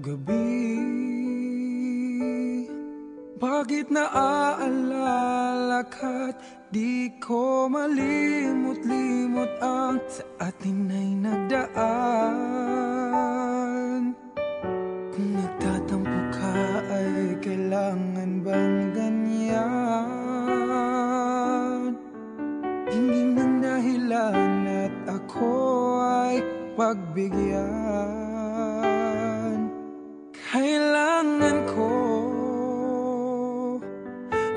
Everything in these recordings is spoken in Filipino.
gabi. Bakit naaalala ka't di ko malimot-limot ang sa atin ay nagdaan? Kung nagtatampo ka ay kailangan bang ganyan? Hingin ng dahilan at ako ay pagbigyan. Kailangan ko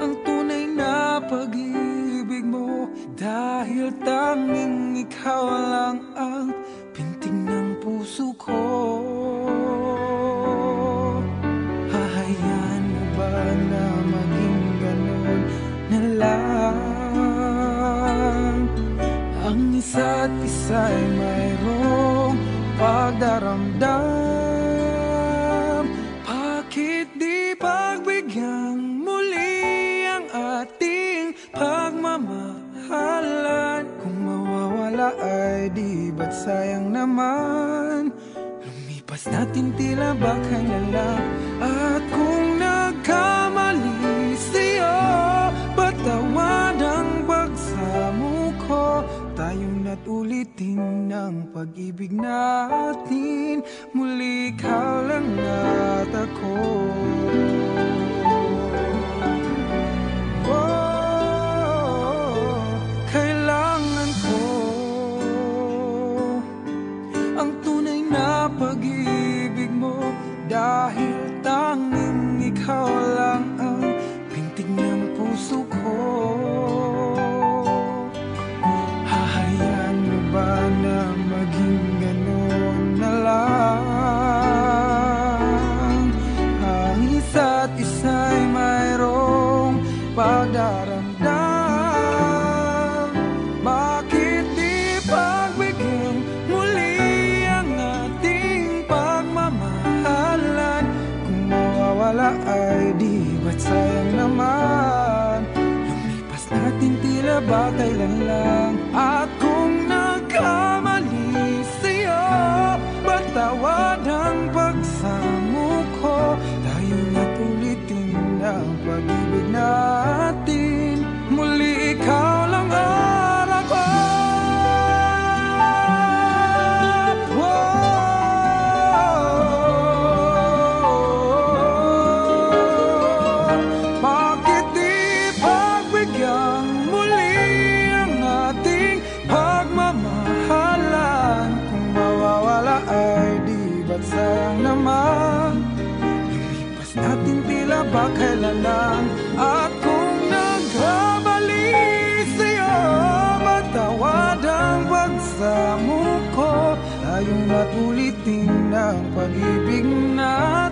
ang tunay na pag-ibig mo, dahil tanging ikaw lang ang pintig ng puso ko. Hahayaan mo ba na maging ganon na lang? Ang isa't isa'y mayroong pagdaramdam. Bakit di pagbigyan muli ang ating pagmamahalan? Kung mawawala ay di ba't sayang naman? Lumipas natin tila ba kailan? At kung nagkamali sa'yo, patawad ang pagsamo ko. Tayong na't ulitin ang pag-ibig natin, muli ikaw lang at ako. Kailangan ko ang tunay na pag-ibig mo, dahil tanging ikaw lang ang pintig ng puso ko. Hahayaan mo ba na maging ganon na lang? Ang isa't isa'y mayroong pagdaramdam. Bakit di pagbigyan muli ang ating pagmamahalan? Kung mawawala ay di ba't sayang naman? Lumipas natin tila ba kailan lang? At kung nagkamali sa'yo, patawad ang pagsamo ko. Tayo na't ulitin ang pag-ibig natin, muli ikaw lang at ako. Bakit di pagbigyan muli ang ating pagmamahalan? Kung mawawala ay di ba't sayang naman? Lumipas natin tila ba kailan lang? At kung nagkamali sa'yo, matawad ang pagsamo ko. Tayong na't ulitin ang pag-ibig natin.